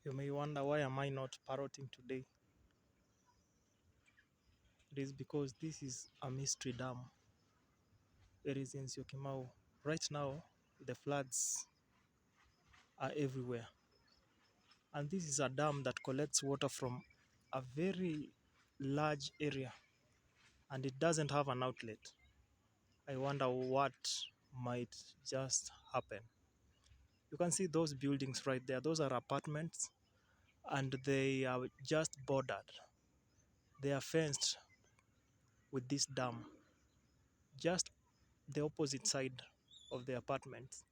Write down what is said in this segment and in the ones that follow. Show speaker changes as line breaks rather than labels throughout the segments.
You may wonder, why am I not parroting today? It is because this is a mystery dam. It is in Syokimau. Right now, the floods are everywhere. And this is a dam that collects water from a very large area, and it doesn't have an outlet. I wonder what might just happen. You can see those buildings right there. Those are apartments, and they are just bordered. They are fenced with this dam. Just the opposite side of the apartments,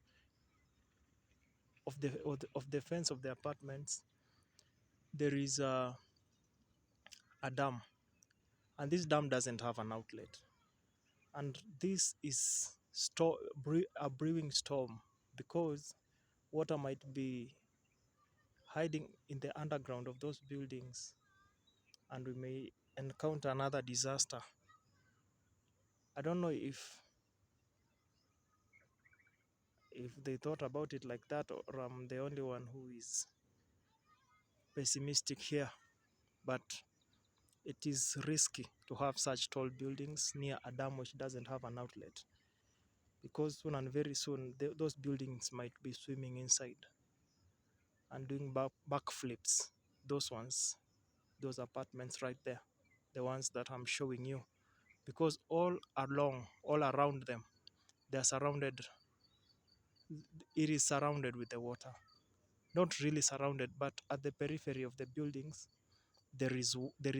of the fence of the apartments, there is a dam, and this dam doesn't have an outlet. And this is a brewing storm, because water might be hiding in the underground of those buildings, and we may encounter another disaster. I don't know if they thought about it like that, or I'm the only one who is pessimistic here, but it is risky to have such tall buildings near a dam which doesn't have an outlet, because soon and very soon those buildings might be swimming inside and doing backflips. Those ones, those apartments right there, the ones that I'm showing you, because all around them, they're surrounded. It is surrounded with the water. Not really surrounded, but at the periphery of the buildings, there is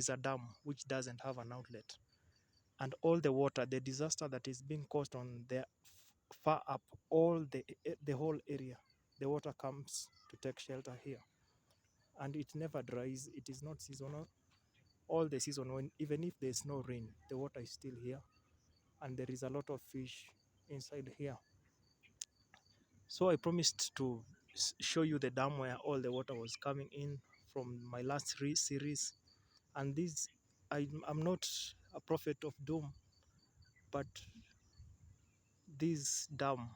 a dam which doesn't have an outlet. And all the water, the disaster that is being caused on the far up, all the whole area, the water comes to take shelter here, and it never dries. It is not seasonal. All the season, when even if there's no rain, the water is still here, and there is a lot of fish inside here. So I promised to show you the dam where all the water was coming in from my last series. And this, I'm not a prophet of doom, but this dam,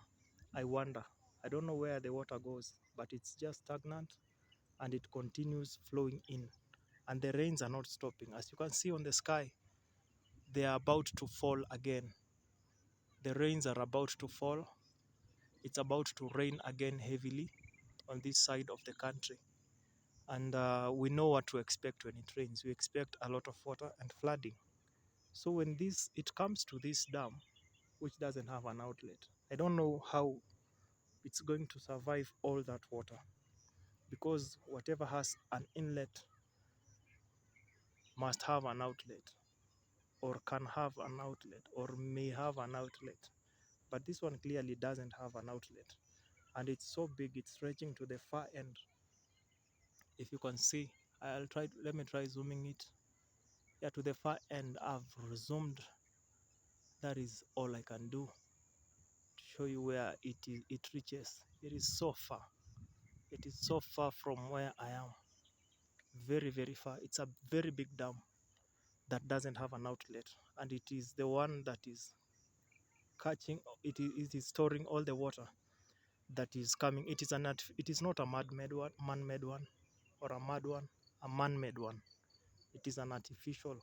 I wonder, I don't know where the water goes, but it's just stagnant, and it continues flowing in, and the rains are not stopping. As you can see on the sky, they are about to fall again. The rains are about to fall. It's about to rain again heavily on this side of the country, and we know what to expect when it rains. We expect a lot of water and flooding. So when it comes to this dam, which doesn't have an outlet, I don't know how it's going to survive all that water, because whatever has an inlet must have an outlet, or can have an outlet, or may have an outlet. But this one clearly doesn't have an outlet, and it's so big, it's stretching to the far end. If you can see, let me try zooming it. Yeah, to the far end. I've zoomed. That is all I can do to show you where it reaches. It is so far. It is so far from where I am. Very, very far. It's a very big dam that doesn't have an outlet, and it is the one that is catching. It is storing all the water that is coming. It is not a man-made one, or a mad one, a man-made one. It is an artificial.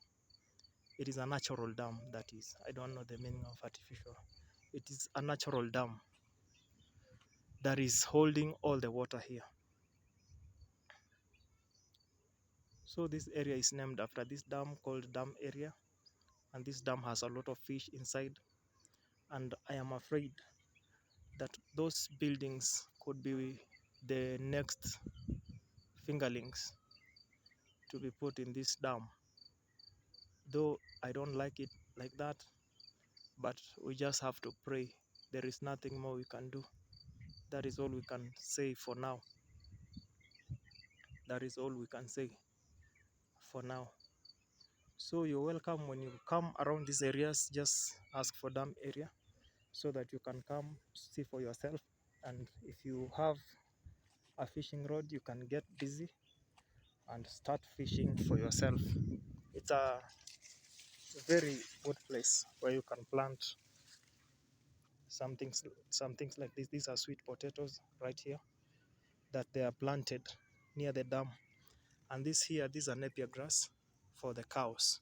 It is a natural dam. That is, I don't know the meaning of artificial. It is a natural dam that is holding all the water here. So this area is named after this dam, called Dam Area, and this dam has a lot of fish inside, and I am afraid that those buildings could be the next fingerlings to be put in this dam. Though I don't like it like that, but we just have to pray. There is nothing more we can do. That is all we can say for now. That is all we can say for now. So you're welcome. When you come around these areas, just ask for Dam Area, so that you can come see for yourself. And if you have a fishing rod, you can get busy and start fishing for yourself. It's a very good place where you can plant some things like this. These are sweet potatoes right here that they are planted. near the dam. And this here, these are napier grass for the cows.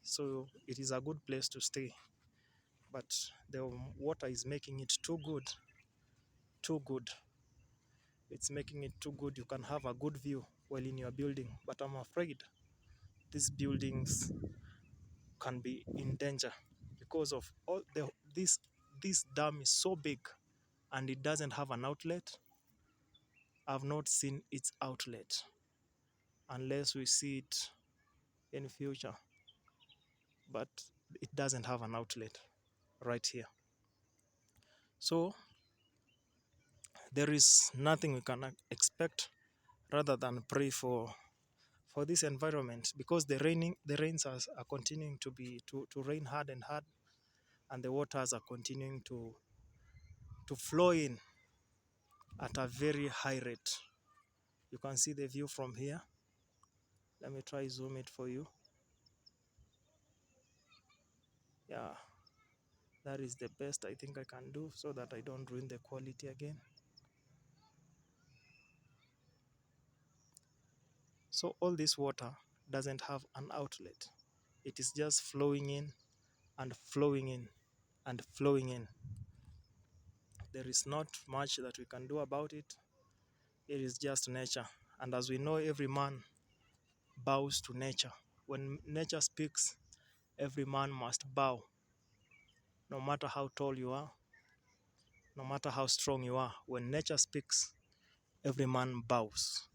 So it is a good place to stay. But the water is making it too good, too good. It's making it too good. You can have a good view while in your building, but I'm afraid these buildings can be in danger because of all the this dam is so big and it doesn't have an outlet. I've not seen its outlet unless we see it in future, but it doesn't have an outlet right here. So there is nothing we can expect rather than pray for this environment, because the rains are continuing to rain hard and hard, and the waters are continuing to flow in at a very high rate. You can see the view from here. Let me try zoom it for you. Yeah, that is the best I think I can do so that I don't ruin the quality again. So all this water doesn't have an outlet. It is just flowing in and flowing in and flowing in. There is not much that we can do about it. It is just nature. And as we know, every man bows to nature. When nature speaks, every man must bow. No matter how tall you are, no matter how strong you are, when nature speaks, every man bows.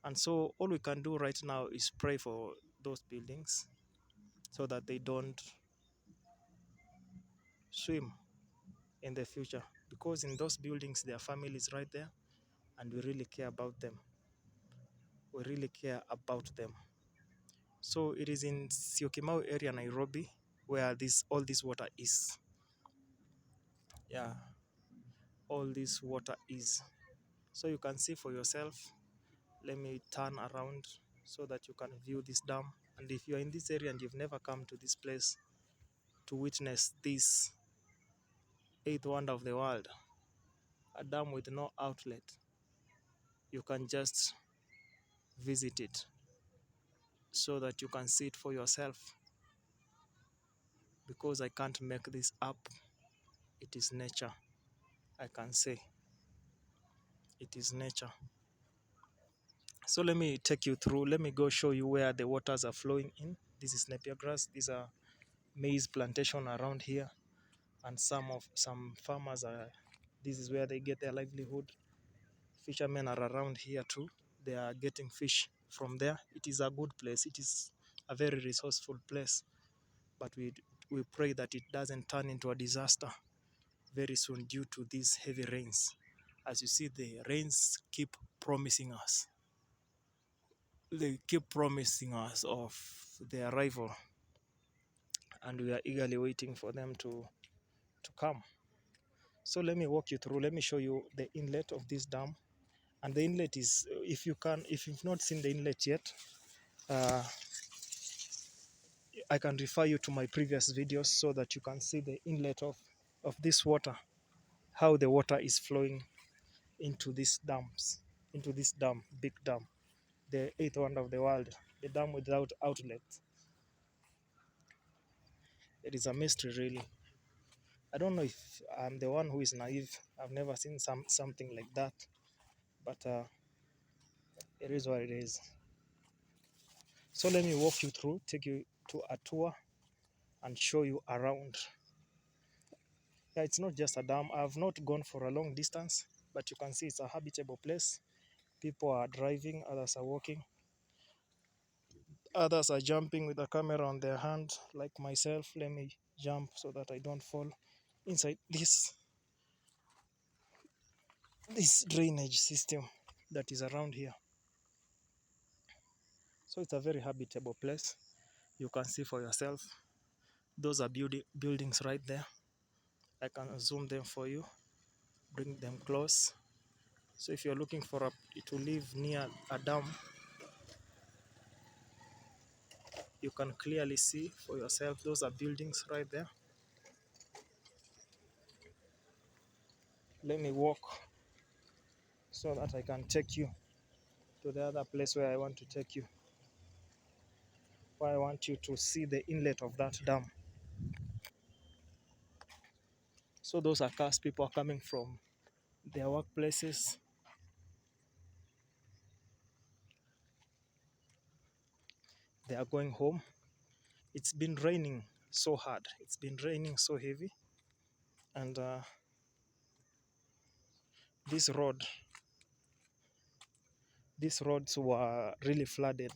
And so all we can do right now is pray for those buildings so that they don't swim in the future. Because in those buildings, there are families right there, and we really care about them. We really care about them. So it is in Syokimau area, Nairobi, where all this water is. Yeah, all this water is. So you can see for yourself. Let me turn around so that you can view this dam. And if you are in this area and you've never come to this place to witness this eighth wonder of the world, a dam with no outlet, you can just visit it so that you can see it for yourself, because I can't make this up. It is nature. I can say it is nature. So let me take you through. Let me go show you where the waters are flowing in. This is napier grass. These are maize plantation around here, and some farmers are. This is where they get their livelihood. Fishermen are around here too. They are getting fish from there. It is a good place. It is a very resourceful place, but we pray that it doesn't turn into a disaster very soon due to these heavy rains. As you see, the rains keep promising us. They keep promising us of their arrival, and we are eagerly waiting for them to come. So let me walk you through. Let me show you the inlet of this dam. And the inlet is, if you've not seen the inlet yet, I can refer you to my previous videos so that you can see the inlet of this water, how the water is flowing into these dams, into this dam, big dam, the eighth wonder of the world, the dam without outlet. It is a mystery, really. I don't know if I'm the one who is naive. I've never seen something like that, but it is what it is. So let me walk you through, take you to a tour, and show you around. Yeah, it's not just a dam. I've not gone for a long distance, but you can see it's a habitable place. People are driving, others are walking, others are jumping with a camera on their hand, like myself. Let me jump so that I don't fall inside this drainage system that is around here. So it's a very habitable place. You can see for yourself. Those are buildings right there. I can zoom them for you, bring them close. So if you're looking for to live near a dam, you can clearly see for yourself. Those are buildings right there. Let me walk so that I can take you to the other place where I want to take you, where I want you to see the inlet of that dam. So those are cars people are coming from their workplaces. They are going home. It's been raining so hard. It's been raining so heavy. And this road, these roads were really flooded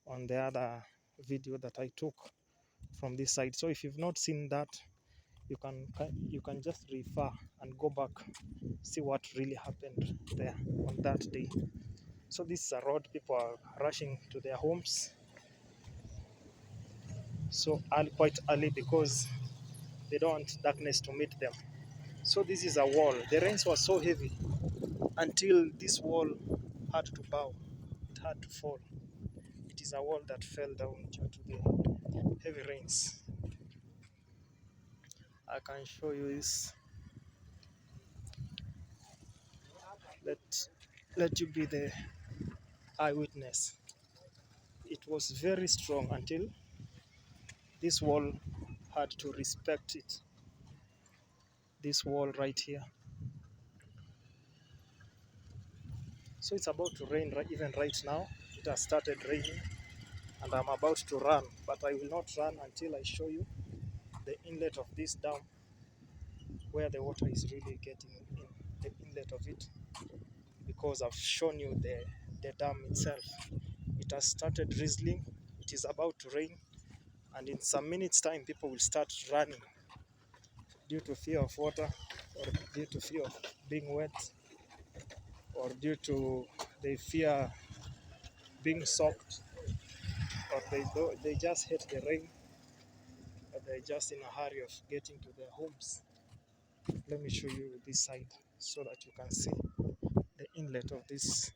on the other video that I took from this side. So if you've not seen that, you can just refer and go back, see what really happened there on that day. So this is a road, people are rushing to their homes so early, quite early, because they don't want darkness to meet them. So this is a wall. The rains were so heavy until this wall had to bow. It had to fall. It is a wall that fell down due to the heavy rains. I can show you this. Let let you be the eyewitness. It was very strong until this wall had to respect it. This wall right here. So it's about to rain even right now. It has started raining and I'm about to run, but I will not run until I show you the inlet of this dam, where the water is really getting in, the inlet of it, because I've shown you the dam itself. It has started drizzling. It is about to rain, and in some minutes time people will start running due to fear of water, or due to fear of being wet, or due to they fear being soaked, or they just hate the rain, or they're just in a hurry of getting to their homes. Let me show you this side so that you can see the inlet of this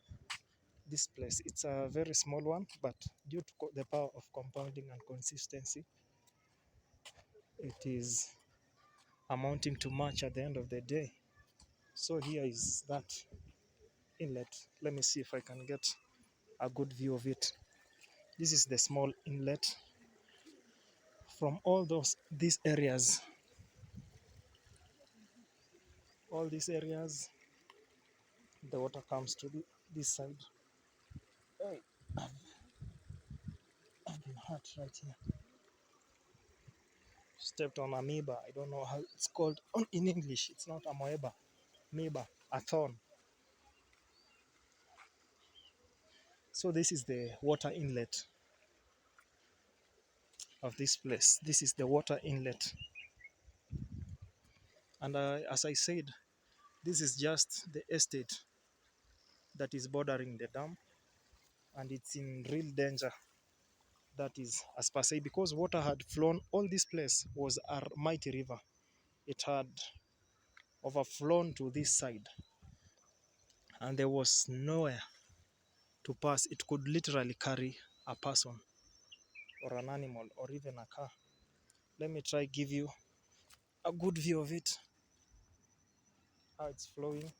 place. It's a very small one, but due to the power of compounding and consistency, it is amounting to much at the end of the day. So here is that inlet. Let me see if I can get a good view of it. This is the small inlet. From these areas, all these areas, the water comes to this side. Hey, I've been hurt right here. Stepped on amoeba. I don't know how it's called in English. It's not amoeba. Amoeba, a thorn. So this is the water inlet of this place. This is the water inlet. And as I said, this is just the estate that is bordering the dam, and it's in real danger. That is, as per se, because water had flown. All this place was a mighty river. It had overflown to this side, and there was nowhere to pass. It could literally carry a person or an animal or even a car. Let me try give you a good view of it, how it's flowing.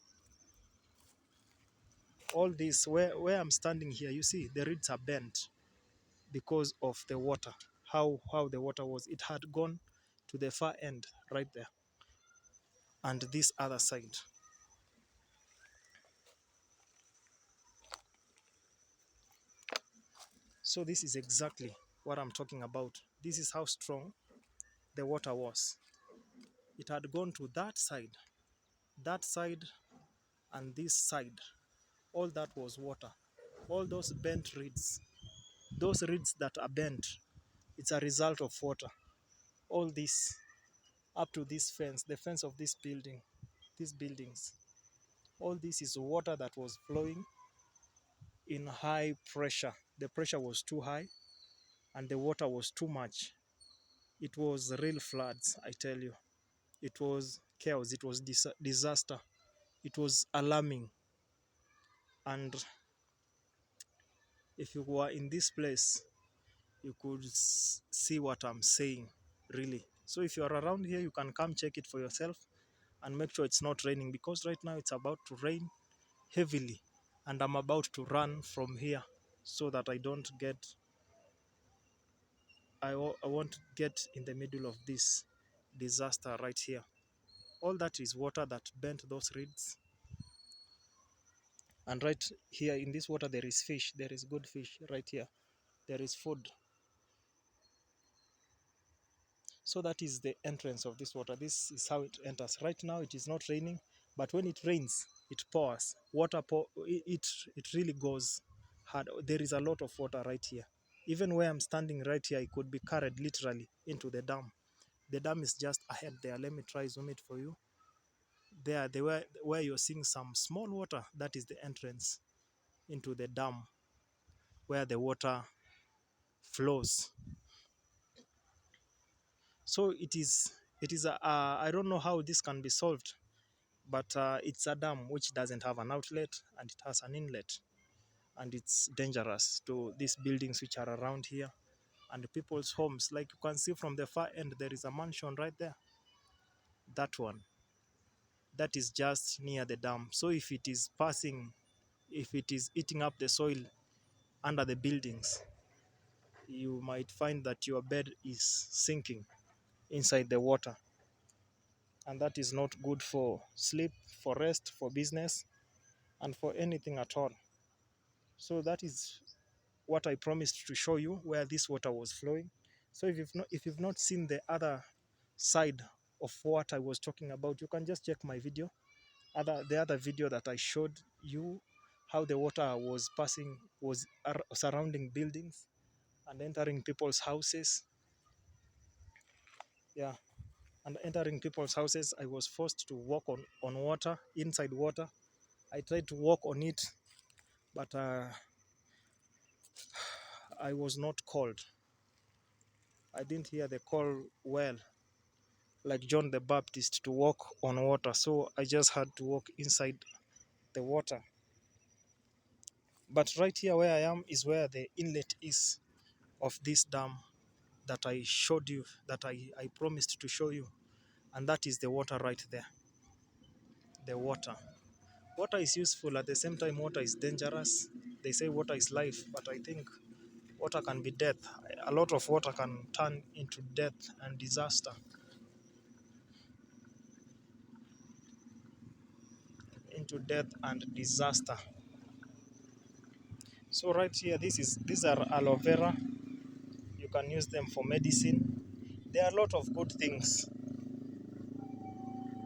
All this, where I'm standing here, you see the reeds are bent because of the water. How the water was, it had gone to the far end right there, and this other side. So this is exactly what I'm talking about. This is how strong the water was. It had gone to that side, and this side. All that was water. All those bent reeds, those reeds that are bent, it's a result of water. All this up to this fence, the fence of this building, these buildings, all this is water that was flowing in high pressure. The pressure was too high and the water was too much. It was real floods, I tell you. It was chaos, it was disaster. It was alarming. And if you were in this place, you could see what I'm saying, really. So if you're around here, you can come check it for yourself and make sure it's not raining, because right now it's about to rain heavily, and I'm about to run from here so that I don't get, I won't get in the middle of this disaster right here. All that is water that bent those reeds. And right here in this water, there is fish. There is good fish right here. There is food. So that is the entrance of this water. This is how it enters. Right now, it is not raining, but when it rains, it pours. Water it really goes hard. There is a lot of water right here. Even where I'm standing right here, it could be carried literally into the dam. The dam is just ahead there. Let me try zoom it for you. There, where you're seeing some small water, that is the entrance into the dam where the water flows. So it is I don't know how this can be solved, but it's a dam which doesn't have an outlet and it has an inlet, and it's dangerous to these buildings which are around here and people's homes. Like you can see from the far end, there is a mansion right there. That one, that is just near the dam. So if it is passing, if it is eating up the soil under the buildings, you might find that your bed is sinking inside the water, and that is not good for sleep, for rest, for business, and for anything at all. So that is what I promised to show you, where this water was flowing. So if you've not seen the other side of what I was talking about, you can just check my video, the other video that I showed you how the water was passing, was surrounding buildings and entering people's houses. Yeah, and entering people's houses. I was forced to walk on water, inside water. I tried to walk on it, but I was not called. I didn't hear the call well, like John the Baptist, to walk on water. So I just had to walk inside the water. But right here where I am is where the inlet is of this dam that I showed you, that I promised to show you. And that is the water right there. The water. Water is useful, at the same time, water is dangerous. They say water is life, but I think water can be death. A lot of water can turn into death and disaster. Into death and disaster. So right here, these are aloe vera. You can use them for medicine. There are a lot of good things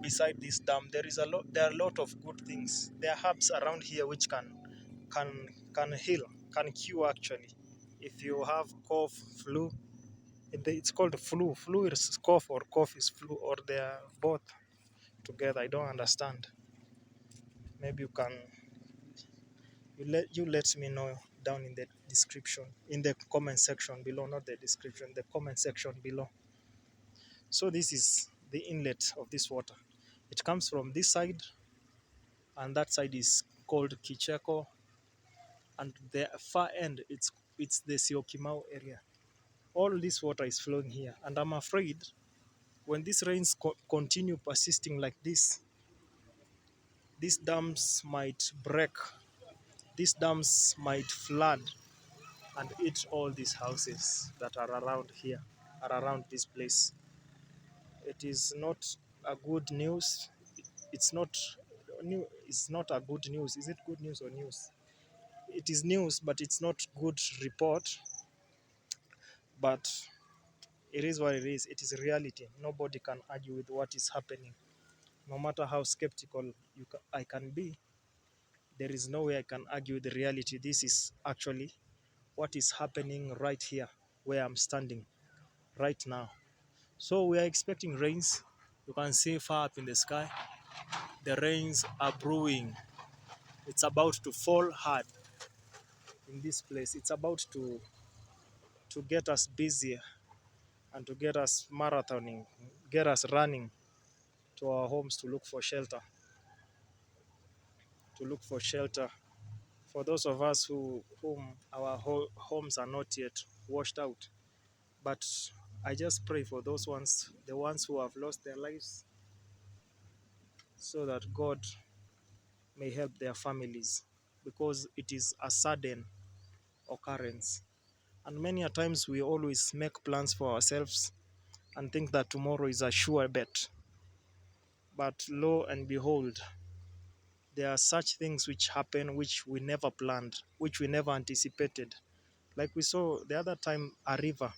beside this dam. There are a lot of good things. There are herbs around here which can can heal, can cure actually. If you have cough, flu, it's called flu. Flu is cough or cough is flu, or they are both together. I don't understand. Maybe you let me know down in the description, in the comment section below, not the description, the comment section below. So this is the inlet of this water. It comes from this side, and that side is called Kicheko, and the far end, it's the Syokimau area. All this water is flowing here, and I'm afraid when these rains continue persisting like this, these dams might break, these dams might flood and eat all these houses that are around here, are around this place. It is not a good news. It's not new. It's not a good news. Is it good news or news? It is news, but it's not good report. But it is what it is. It is reality. Nobody can argue with what is happening. No matter how skeptical I can be, there is no way I can argue with the reality. This is actually what is happening right here, where I'm standing right now. So we are expecting rains. You can see far up in the sky, the rains are brewing. It's about to fall hard in this place. It's about to get us busy and to get us marathoning, get us running to our homes to look for shelter, to look for shelter. For those of us whom our homes are not yet washed out. But I just pray for those ones, the ones who have lost their lives, so that God may help their families, because it is a sudden occurrence. And many a times we always make plans for ourselves and think that tomorrow is a sure bet. But lo and behold, there are such things which happen which we never planned, which we never anticipated. Like we saw the other time, a river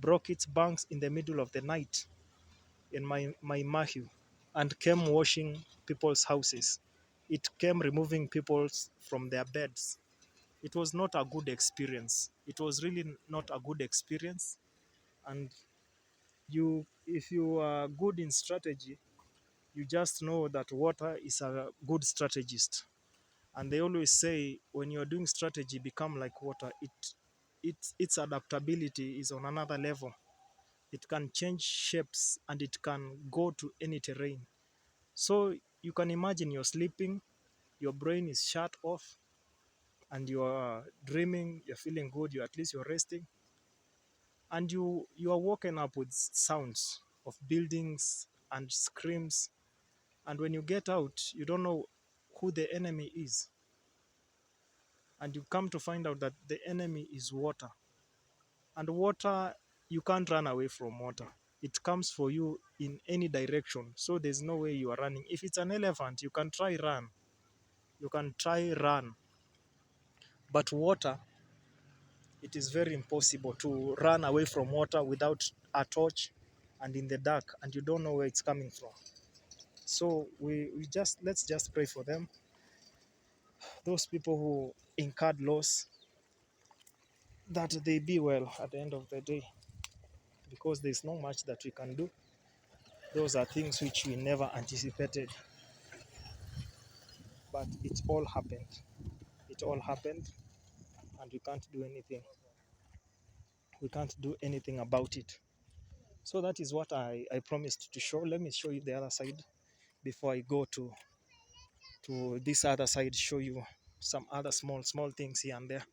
broke its banks in the middle of the night in my Mahiu and came washing people's houses. It came removing people from their beds. It was not a good experience. It was really not a good experience. And if you are good in strategy, you just know that water is a good strategist. And they always say when you're doing strategy, become like water. Its adaptability is on another level. It can change shapes and it can go to any terrain. So you can imagine you're sleeping, your brain is shut off, and you're dreaming, you're feeling good, you at least you're resting, and you are woken up with sounds of buildings and screams, and when you get out, you don't know who the enemy is, and you come to find out that the enemy is water. And water, you can't run away from water. It comes for you in any direction, so there's no way you are running. If it's an elephant, you can try run, but water, it is very impossible to run away from water without a torch and in the dark, and you don't know where it's coming from. So let's just pray for them, those people who incurred loss, that they be well at the end of the day, because there's not much that we can do. Those are things which we never anticipated, but it all happened. It all happened, and we can't do anything about it. So that is what I promised to show. Let me show you the other side before I go to this other side, show you some other small things here and there.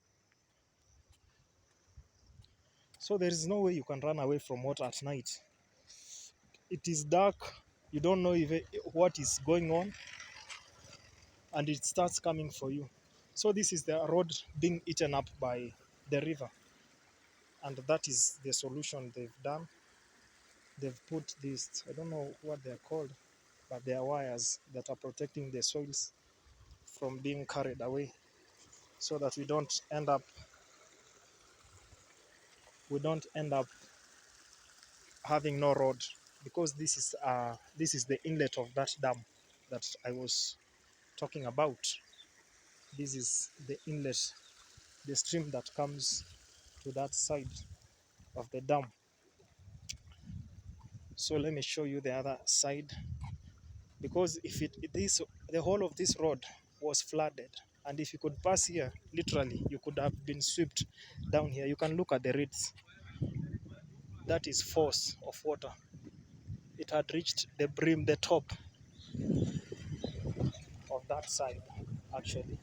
So there is no way you can run away from water at night. It is dark, you don't know even what is going on, and it starts coming for you. So this is the road being eaten up by the river, and that is the solution they've done. They've put these, I don't know what they're called, but they are wires that are protecting the soils from being carried away, so that we don't end up having no road, because this is the inlet of that dam that I was talking about. This is the inlet, the stream that comes to that side of the dam. So let me show you the other side, because if this the whole of this road was flooded, and if you could pass here, literally you could have been swept down here. You can look at the reeds. That is force of water. It had reached the brim, the top of that side, actually.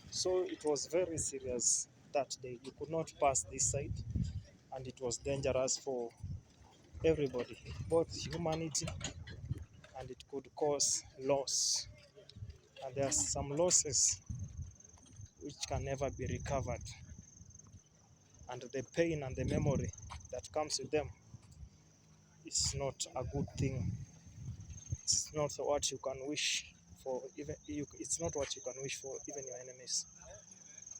So it was very serious that day. You could not pass this side, and it was dangerous for everybody, both humanity, and it could cause loss. And there are some losses which can never be recovered, and the pain and the memory that comes with them is not a good thing. It's not what you can wish for, even you, it's not what you can wish for even your enemies.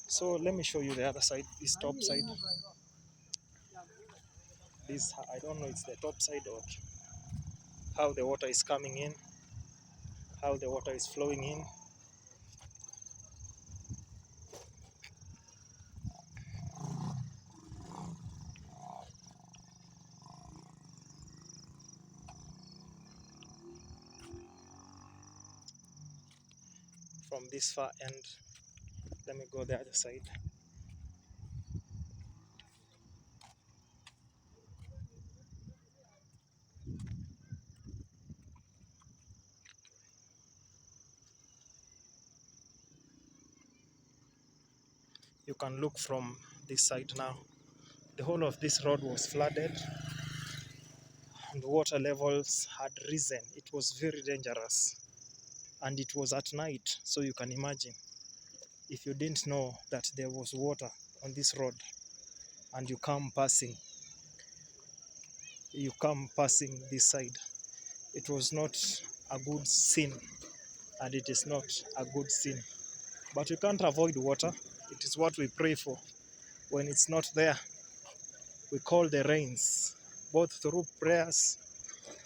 So let me show you the other side, this top side. This, I don't know, it's the top side, or how the water is coming in, how the water is flowing in. From this far end, let me go the other side. You can look from this side now. The whole of this road was flooded, and water levels had risen. It was very dangerous. and it was at night. So you can imagine, if you didn't know that there was water on this road and you come passing this side, it was not a good scene, and it is not a good scene. But we can't avoid water. It is what we pray for. When it's not there, we call the rains, both through prayers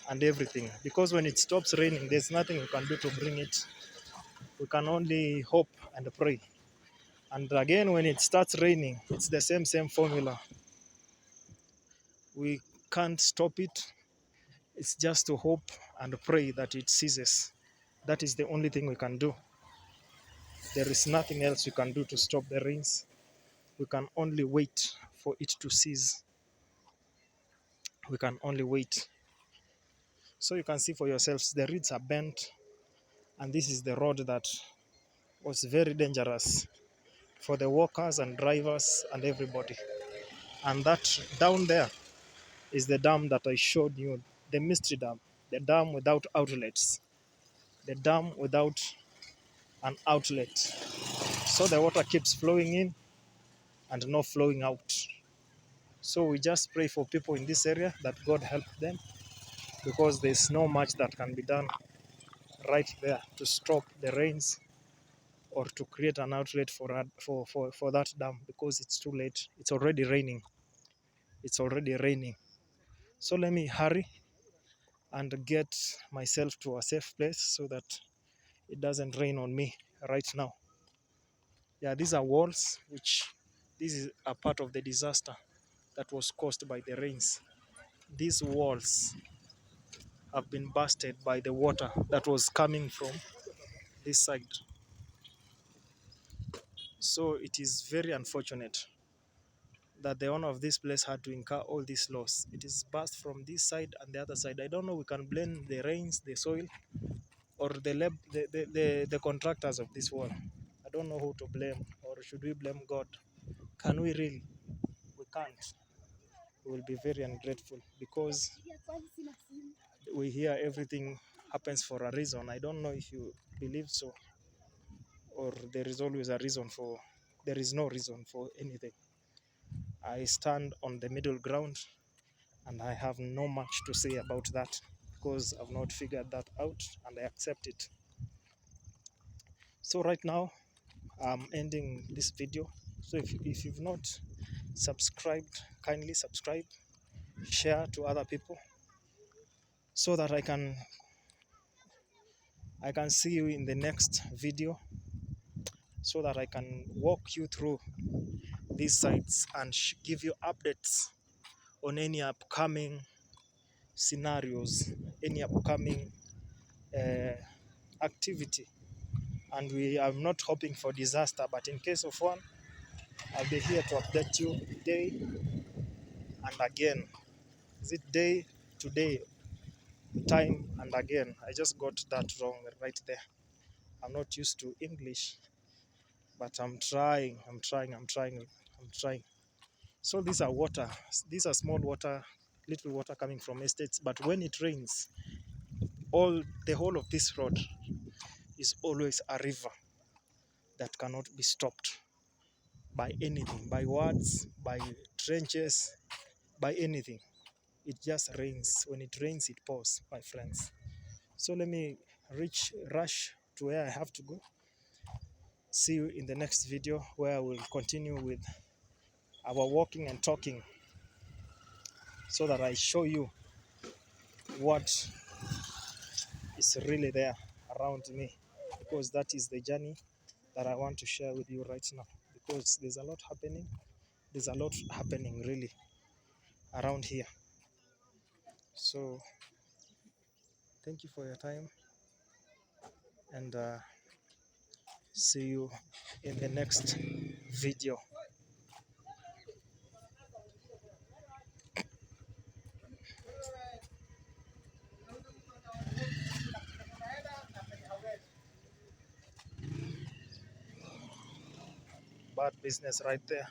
and everything. Because when it stops raining, there's nothing we can do to bring it. We can only hope and pray. And again, when it starts raining, it's the same formula. We can't stop it. It's just to hope and pray that it ceases. That is the only thing we can do. There is nothing else we can do to stop the rains. We can only wait for it to cease. We can only wait. So you can see for yourselves, the reeds are bent, and this is the road that was very dangerous for the walkers and drivers and everybody. And that down there is the dam that I showed you, the mystery dam, the dam without outlets, the dam without an outlet. So the water keeps flowing in and not flowing out. So we just pray for people in this area that God help them, because there's no much that can be done right there to stop the rains or to create an outlet for that dam, because it's too late. It's already raining. It's already raining. So let me hurry and get myself to a safe place so that it doesn't rain on me right now. Yeah, these are walls, which this is a part of the disaster that was caused by the rains. These walls have been busted by the water that was coming from this side. So it is very unfortunate that the owner of this place had to incur all this loss. It is burst from this side and the other side. I don't know, we can blame the rains, the soil, or the contractors of this wall. I don't know who to blame, or should we blame God? Can we really? We can't. We will be very ungrateful, because we hear everything happens for a reason. I don't know if you believe so, or there is always a reason for, there is no reason for anything. I stand on the middle ground, and I have no much to say about that, because I've not figured that out, and I accept it. So right now, I'm ending this video. So if you've not subscribed, kindly subscribe, share to other people, so that I can see you in the next video, so that I can walk you through these sites and give you updates on any upcoming scenarios, any upcoming uh, activity. And I'm not hoping for disaster, but in case of one, I'll be here to update you day and again. Is it day to day, time and again? I just got that wrong right there. I'm not used to English, but I'm trying. So these are water. These are small water, little water coming from estates. But when it rains, the whole of this road is always a river that cannot be stopped by anything, by words, by trenches, by anything. It just rains. When it rains, it pours, my friends. So let me rush to where I have to go. See you in the next video, where I will continue with our walking and talking, so that I show you what is really there around me, because that is the journey that I want to share with you right now, because there's a lot happening. There's a lot happening really around here. So thank you for your time, and see you in the next video. Bad business right there.